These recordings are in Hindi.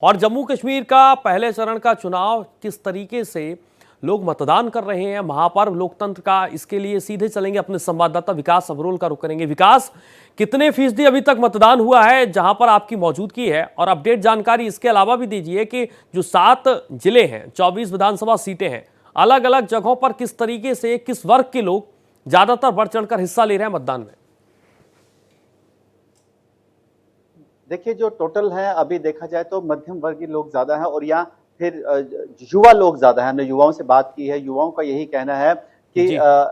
और जम्मू कश्मीर का पहले चरण का चुनाव किस तरीके से लोग मतदान कर रहे हैं, महापर्व लोकतंत्र का, इसके लिए सीधे चलेंगे अपने संवाददाता विकास अब्रोल का रुख करेंगे। विकास, कितने फीसदी अभी तक मतदान हुआ है जहां पर आपकी मौजूदगी है, और अपडेट जानकारी इसके अलावा भी दीजिए कि जो 7 जिले हैं, 24 विधानसभा सीटें हैं, अलग अलग जगहों पर किस तरीके से किस वर्ग के लोग ज्यादातर बढ़ चढ़कर हिस्सा ले रहे हैं मतदान में। देखिए, जो टोटल है अभी देखा जाए तो मध्यम वर्गीय लोग ज्यादा हैं और यहाँ फिर युवा लोग ज्यादा हैं। हमने युवाओं से बात की है, युवाओं का यही कहना है कि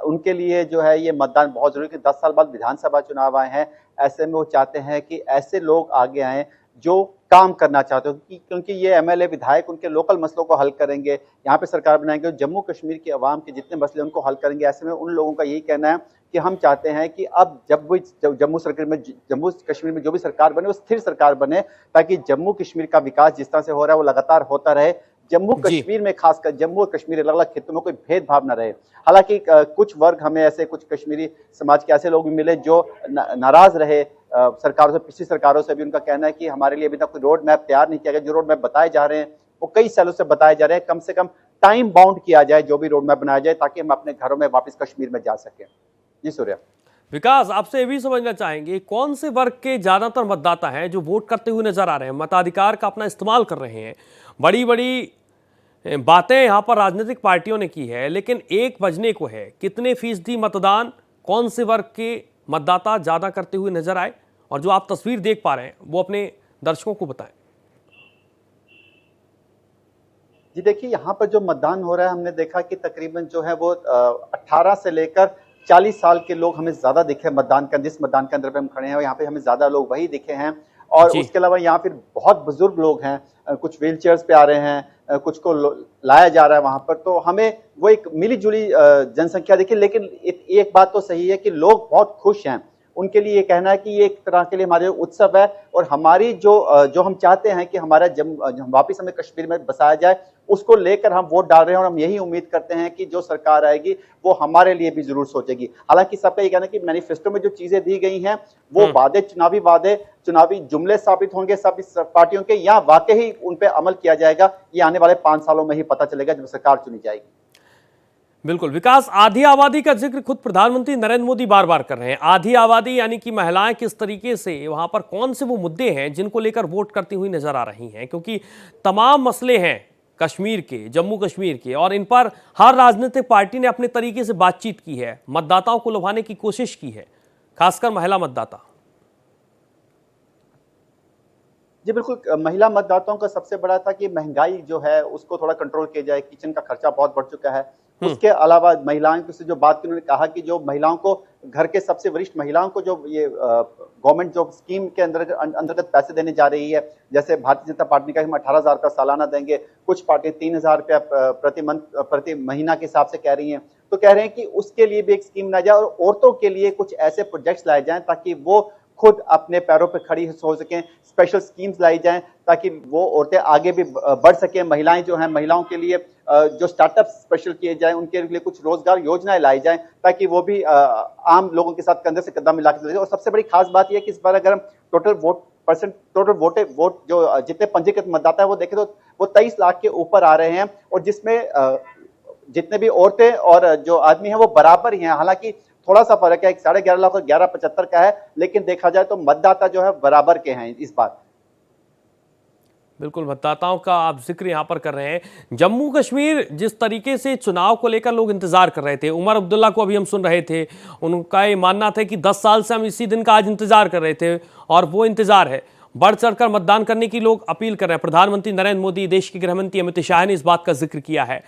उनके लिए जो है ये मतदान बहुत जरूरी है कि 10 साल बाद विधानसभा चुनाव आए हैं, ऐसे में वो चाहते हैं कि ऐसे लोग आगे आए जो काम करना चाहते हो, क्योंकि ये एमएलए विधायक उनके लोकल मसलों को हल करेंगे, यहाँ पे सरकार बनाएंगे, जम्मू कश्मीर की आवाम के जितने मसले उनको हल करेंगे। ऐसे में उन लोगों का यही कहना है कि हम चाहते हैं कि अब जम्मू कश्मीर में जो भी सरकार बने वो स्थिर सरकार बने, ताकि जम्मू कश्मीर का विकास जिस तरह से हो रहा है वो लगातार होता रहे। जम्मू कश्मीर में, खासकर जम्मू और कश्मीर अलग अलग खित्तों में कोई भेदभाव न रहे। हालांकि कुछ वर्ग हमें ऐसे, कुछ कश्मीरी समाज के ऐसे लोग भी मिले जो नाराज रहे सरकारों से, पिछली सरकारों से भी। उनका कहना है कि हमारे लिए अभी तक कोई रोड मैप तैयार नहीं किया गया, जो रोड मैप बताए जा रहे हैं वो कई सालों से बताए जा रहे हैं, कम से कम टाइम बाउंड किया जाए जो भी रोड मैप बनाया जाए, ताकि हम अपने घरों में वापस कश्मीर में जा सकें। जी सूर्या। विकास, आपसे ये भी समझना चाहेंगे कौन से वर्ग के ज्यादातर मतदाता हैं जो वोट करते हुए नजर आ रहे हैं, मताधिकार का अपना इस्तेमाल कर रहे हैं। बड़ी बड़ी बातें यहां पर राजनीतिक पार्टियों ने की है, लेकिन 1 बजने को है, कितने फीसदी मतदान कौन से वर्ग के मतदाता ज्यादा करते हुए नजर आए, और जो आप तस्वीर देख पा रहे हैं वो अपने दर्शकों को बताएं। जी देखिए, यहाँ पर जो मतदान हो रहा है हमने देखा कि तकरीबन जो है वो 18 से लेकर 40 साल के लोग हमें ज्यादा दिखे मतदान का। जिस मतदान केंद्र पे हम खड़े हैं यहाँ पे हमें ज्यादा लोग वही दिखे हैं, और उसके अलावा यहाँ फिर बहुत बुजुर्ग लोग हैं, कुछ व्हील चेयर्स पे आ रहे हैं, कुछ को लाया जा रहा है वहां पर। तो हमें वो एक मिली जुली जनसंख्या दिखी। लेकिन एक बात तो सही है कि लोग बहुत खुश हैं। उनके लिए ये कहना है कि ये एक तरह के लिए हमारे उत्सव है, और हमारी जो हम चाहते हैं कि हमारा वापिस हमें कश्मीर में बसाया जाए, उसको लेकर हम वोट डाल रहे हैं। और हम यही उम्मीद करते हैं कि जो सरकार आएगी वो हमारे लिए भी जरूर सोचेगी। हालांकि सबका ये कहना है कि मैनिफेस्टो में जो चीजें दी गई हैं वो वादे, चुनावी जुमले साबित होंगे सब इस पार्टियों के, या वाकई उन पे अमल किया जाएगा, ये आने वाले 5 सालों में ही पता चलेगा जब सरकार चुनी जाएगी। बिल्कुल विकास, आधी आबादी का जिक्र खुद प्रधानमंत्री नरेंद्र मोदी बार बार कर रहे हैं। आधी आबादी यानी कि महिलाएं किस तरीके से, वहां पर कौन से वो मुद्दे हैं जिनको लेकर वोट करती हुई नजर आ रही हैं, क्योंकि तमाम मसले हैं कश्मीर के, जम्मू कश्मीर के, और इन पर हर राजनीतिक पार्टी ने अपने तरीके से बातचीत की है, मतदाताओं को लुभाने की कोशिश की है, खासकर महिला मतदाता। जी बिल्कुल, महिला मतदाताओं का सबसे बड़ा था कि महंगाई जो है उसको थोड़ा कंट्रोल किया जाए, किचन का खर्चा बहुत बढ़ चुका है। उसके अलावा महिलाओं से जो बात की, उन्होंने कहा कि जो महिलाओं को, घर के सबसे वरिष्ठ महिलाओं को जो ये गवर्नमेंट जो स्कीम के अंतर्गत पैसे देने जा रही है, जैसे भारतीय जनता पार्टी का हम 18,000 रुपया सालाना देंगे, कुछ पार्टी 3,000 रुपया प्रति महीना के हिसाब से कह रही हैं। तो कह रहे हैं कि उसके लिए भी एक स्कीम लाया जाए, और औरतों के लिए कुछ ऐसे प्रोजेक्ट्स लाए जाएं ताकि वो खुद अपने पैरों पर खड़ी हो सकें। स्पेशल स्कीम्स लाई जाएं ताकि वो औरतें आगे भी बढ़ सकें। महिलाएं जो हैं, महिलाओं के लिए जो स्टार्टअप स्पेशल किए जाएं, उनके लिए कुछ रोजगार योजनाएं लाई जाएं ताकि वो भी आम लोगों के साथ कंधे से कंधा मिला के चले। और सबसे बड़ी खास बात यह है कि इस बार अगर हम टोटल वोट जो जितने पंजीकृत मतदाता है वो देखें तो वो 23 लाख के ऊपर आ रहे हैं, और जिसमें जितने भी औरतें और जो आदमी हैं वो बराबर ही हैं। हालांकि थोड़ा सा फर्क है, 11.5 लाख और 11.75 का है, लेकिन देखा जाए तो मतदाता जो है बराबर के हैं इस बार। बिल्कुल, मतदाताओं का आप जिक्र यहां पर कर रहे हैं। जम्मू कश्मीर जिस तरीके से चुनाव को लेकर लोग इंतजार कर रहे थे, उमर अब्दुल्ला को अभी हम सुन रहे थे, उनका ये मानना था कि 10 साल से हम इसी दिन का आज इंतजार कर रहे थे, और वो इंतजार है। बढ़ चढ़कर मतदान करने की लोग अपील कर रहे हैं। प्रधानमंत्री नरेंद्र मोदी, देश के गृहमंत्री अमित शाह ने इस बात का जिक्र किया है।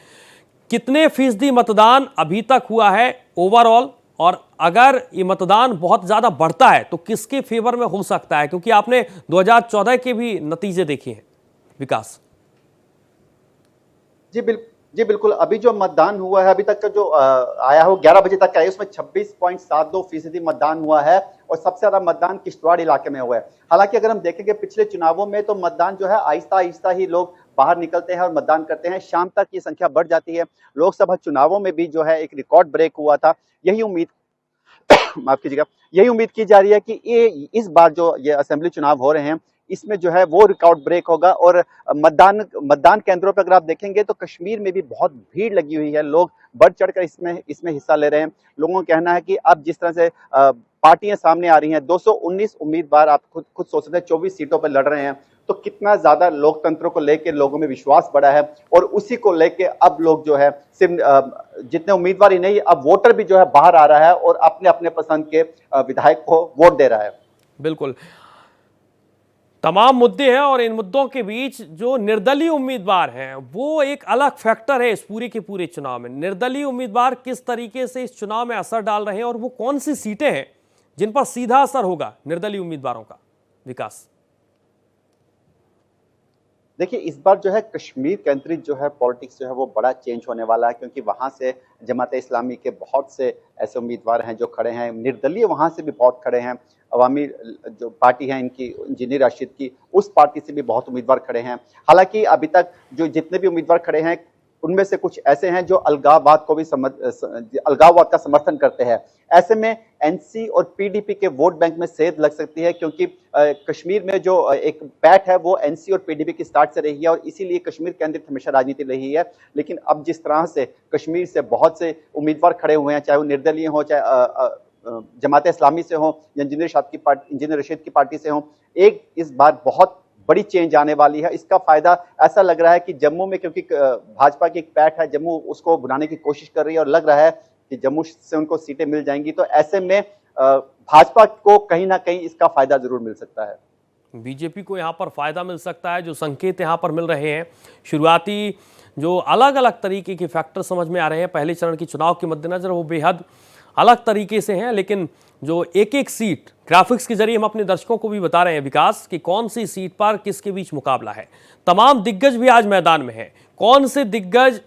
कितने फीसदी मतदान अभी तक हुआ है ओवरऑल, और अगर ये मतदान बहुत ज्यादा बढ़ता है तो किसके फेवर में हो सकता है, क्योंकि आपने 2014 के भी नतीजे देखे हैं विकास। जी बिल्कुल, अभी जो मतदान हुआ है अभी तक का जो आया हो 11 बजे तक का है, उसमें 26.72% मतदान हुआ है, और सबसे ज्यादा मतदान किश्तवाड़ इलाके में हुआ है। हालांकि अगर हम देखेंगे पिछले चुनावों में तो मतदान जो है आहिस्ता आहिस्ता ही लोग बाहर निकलते हैं और मतदान करते हैं, शाम तक ये संख्या बढ़ जाती है। लोकसभा चुनावों में भी जो है एक रिकॉर्ड ब्रेक हुआ था। यही उम्मीद माफ कीजिएगा, यही उम्मीद की जा रही है कि ये इस बार जो ये असेंबली चुनाव हो रहे हैं इसमें जो है वो रिकॉर्ड ब्रेक होगा। और मतदान मतदान केंद्रों पर अगर आप देखेंगे तो कश्मीर में भी बहुत भीड़ लगी हुई है, लोग बढ़ चढ़कर इसमें इसमें हिस्सा ले रहे हैं। लोगों का कहना है कि अब जिस तरह से पार्टियां सामने आ रही हैं, 219 उम्मीदवार, आप खुद सोच सकते हैं 24 सीटों पर लड़ रहे हैं, तो कितना ज्यादा लोकतंत्र को लेकर लोगों में विश्वास बढ़ा है। और उसी को लेके अब लोग जो है सिर्फ जितने उम्मीदवार ही नहीं, अब वोटर भी जो है बाहर आ रहा है और अपने अपने पसंद के विधायक को वोट दे रहा है। बिल्कुल, तमाम मुद्दे हैं और इन मुद्दों के बीच जो निर्दलीय उम्मीदवार हैं वो एक अलग फैक्टर है इस पूरे के पूरे चुनाव में। निर्दलीय उम्मीदवार किस तरीके से इस चुनाव में असर डाल रहे हैं और वो कौन सी सीटें हैं जिन पर सीधा असर होगा निर्दलीय उम्मीदवारों का? विकास, देखिए, इस बार जो है कश्मीर केंद्रित जो है पॉलिटिक्स जो है वो बड़ा चेंज होने वाला है, क्योंकि वहां से जमात इस्लामी के बहुत से ऐसे उम्मीदवार हैं जो खड़े हैं, निर्दलीय वहां से भी बहुत खड़े हैं, अवामी जो पार्टी है इनकी, इंजीनियर राशिद की, उस पार्टी से भी बहुत उम्मीदवार खड़े हैं। हालांकि अभी तक जो जितने भी उम्मीदवार खड़े हैं उनमें से कुछ ऐसे हैं जो अलगाववाद को भी अलगाववाद का समर्थन करते हैं। ऐसे में एनसी और पीडीपी के वोट बैंक में सेध लग सकती है, क्योंकि कश्मीर में जो एक पैठ है वो एनसी और पीडीपी की स्टार्ट से रही है और इसीलिए कश्मीर केंद्रित हमेशा राजनीति रही है। लेकिन अब जिस तरह से कश्मीर से बहुत से उम्मीदवार खड़े हुए हैं, चाहे वो निर्दलीय हो, चाहे जमात इस्लामी से हो या इंजीनियर रशीद की पार्टी से हो, एक इस बार बहुत बड़ी चेंज आने वाली है। इसका फायदा ऐसा लग रहा है कि जम्मू में, क्योंकि भाजपा की एक पैठ है, जम्मू उसको बुलाने की कोशिश कर रही है और लग रहा है कि जम्मू से उनको सीटें मिल जाएंगी, तो ऐसे में भाजपा को कहीं ना कहीं इसका फायदा जरूर मिल सकता है। बीजेपी को यहाँ पर फायदा मिल सकता है। जो संकेत यहाँ पर मिल रहे हैं, शुरुआती जो अलग अलग तरीके के फैक्टर समझ में आ रहे हैं पहले चरण की चुनाव के मद्देनजर, वो बेहद अलग तरीके से हैं। लेकिन जो एक एक सीट ग्राफिक्स के जरिए हम अपने दर्शकों को भी बता रहे हैं विकास कि कौन सी सीट पर किसके बीच मुकाबला है। तमाम दिग्गज भी आज मैदान में हैं। कौन से दिग्गज,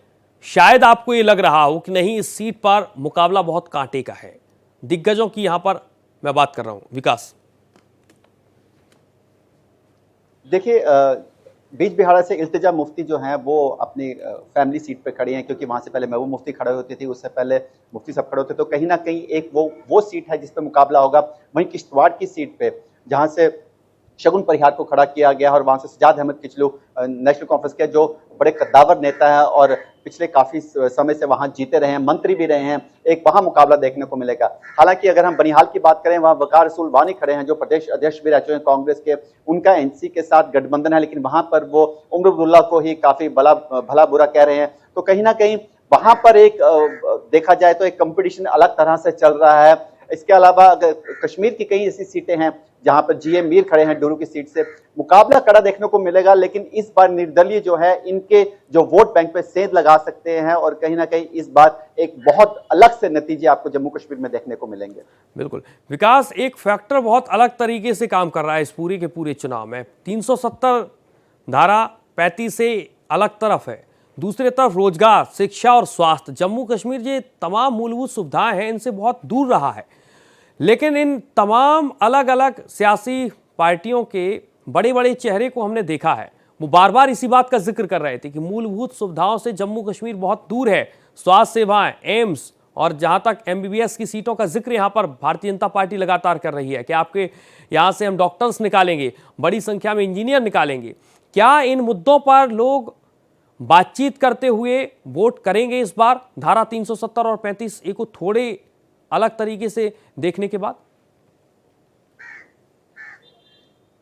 शायद आपको ये लग रहा हो कि नहीं इस सीट पर मुकाबला बहुत कांटे का है, दिग्गजों की यहां पर मैं बात कर रहा हूं। विकास, देखिए, बीज बिहाड़ा से इल्तिजा मुफ्ती जो हैं वो अपनी फैमिली सीट पे खड़ी हैं, क्योंकि वहां से पहले महबूब मुफ्ती खड़े होती थी, उससे पहले मुफ्ती साहब खड़े होते, तो कहीं ना कहीं एक वो सीट है जिस पे मुकाबला होगा। वहीं किश्तवाड़ की सीट पे जहां से शगुन परिहार को खड़ा किया गया और वहां से सजाद अहमद किचलू नेशनल कॉन्फ्रेंस के जो बड़े कद्दावर नेता है और पिछले काफी समय से वहां जीते रहे हैं, मंत्री भी रहे हैं, एक वहां मुकाबला देखने को मिलेगा। हालांकि अगर हम बनिहाल की बात करें, वहां वकार रसूल वानी खड़े हैं जो प्रदेश अध्यक्ष भी रह चुके हैं कांग्रेस के, उनका एनसी के साथ गठबंधन है, लेकिन वहां पर वो उमर अब्दुल्ला को ही काफी भला बुरा कह रहे हैं। तो कहीं ना कहीं वहां पर एक देखा जाए तो एक कंपटीशन अलग तरह से चल रहा है। इसके अलावा अगर कश्मीर की कई ऐसी सीटें हैं जहां पर जीए मीर खड़े हैं डोरू की सीट से, मुकाबला कड़ा देखने को मिलेगा। लेकिन इस बार निर्दलीय जो है इनके जो वोट बैंक पे सेंध लगा सकते हैं और कहीं ना कहीं इस बार एक बहुत अलग से नतीजे आपको जम्मू कश्मीर में देखने को मिलेंगे। बिल्कुल विकास, एक फैक्टर बहुत अलग तरीके से काम कर रहा है इस पूरे के पूरे चुनाव में। 370 धारा 35 से अलग तरफ है, दूसरी तरफ रोजगार, शिक्षा और स्वास्थ्य, जम्मू कश्मीर ये तमाम मूलभूत सुविधाएं हैं, इनसे बहुत दूर रहा है। लेकिन इन तमाम अलग अलग सियासी पार्टियों के बड़े बड़े चेहरे को हमने देखा है, वो बार बार इसी बात का जिक्र कर रहे थे कि मूलभूत सुविधाओं से जम्मू कश्मीर बहुत दूर है। स्वास्थ्य सेवाएं, एम्स और जहां तक एमबीबीएस की सीटों का जिक्र यहां पर भारतीय जनता पार्टी लगातार कर रही है कि आपके यहां से हम डॉक्टर्स निकालेंगे, बड़ी संख्या में इंजीनियर निकालेंगे। क्या इन मुद्दों पर लोग बातचीत करते हुए वोट करेंगे इस बार धारा 370 और 35 ए को थोड़े अलग तरीके से देखने के बाद?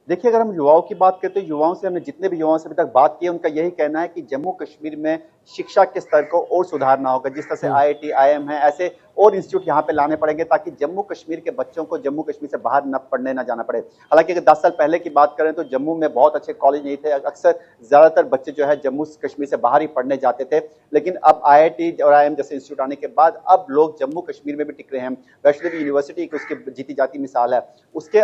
देखिए, अगर हम युवाओं की बात करते हैं, युवाओं से हमने जितने भी युवाओं से अभी तक बात की है, उनका यही कहना है कि जम्मू कश्मीर में शिक्षा के स्तर को और सुधारना होगा। जिस तरह से आईआईटी, आईएम है, ऐसे और इंस्टीट्यूट यहाँ पे लाने पड़ेंगे ताकि जम्मू कश्मीर के बच्चों को जम्मू कश्मीर से बाहर न पढ़ने ना जाना पड़े। हालांकि अगर 10 साल पहले की बात करें तो जम्मू में बहुत अच्छे कॉलेज नहीं थे, अक्सर ज्यादातर बच्चे जो है जम्मू कश्मीर से बाहर ही पढ़ने जाते थे। लेकिन अब आईआईटी और आईएम जैसे इंस्टीट्यूट आने के बाद अब लोग जम्मू कश्मीर में भी टिक रहे हैं। वैष्णो देवी यूनिवर्सिटी की उसकी जीती जाती मिसाल है। उसके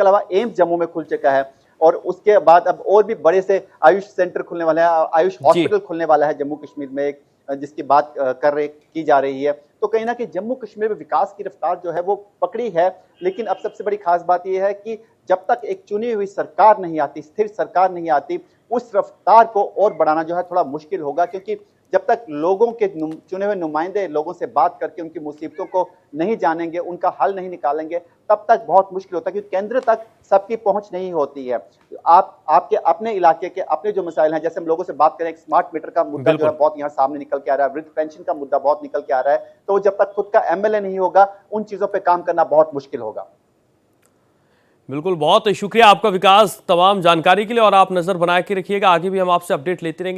अलावा एम्स जम्मू में खुल चुका है और उसके बाद अब और भी बड़े से आयुष सेंटर खुलने वाले हैं, आयुष हॉस्पिटल खुलने वाला है जम्मू कश्मीर में, एक जिसकी बात की जा रही है। तो कहीं ना कहीं जम्मू कश्मीर में विकास की रफ्तार जो है वो पकड़ी है। लेकिन अब सबसे बड़ी खास बात यह है कि जब तक एक चुनी हुई सरकार नहीं आती, स्थिर सरकार नहीं आती, उस रफ्तार को और बढ़ाना जो है थोड़ा मुश्किल होगा, क्योंकि जब तक लोगों के चुने हुए नुमाइंदे लोगों से बात करके उनकी मुसीबतों को नहीं जानेंगे, उनका हल नहीं निकालेंगे, तब तक बहुत मुश्किल होता है, क्योंकि केंद्र तक सबकी पहुंच नहीं होती है। आपके अपने इलाके के अपने जो मसाइल हैं, जैसे हम लोगों से बात करें, एक स्मार्ट मीटर का मुद्दा जो है बहुत यहाँ सामने निकल के आ रहा है, वृद्ध पेंशन का मुद्दा बहुत निकल के आ रहा है, तो जब तक खुद का एमएलए नहीं होगा उन चीजों पर काम करना बहुत मुश्किल होगा। बिल्कुल, बहुत शुक्रिया आपका विकास तमाम जानकारी के लिए, और आप नजर बना के रखिएगा, आगे भी हम आपसे अपडेट लेते रहेंगे।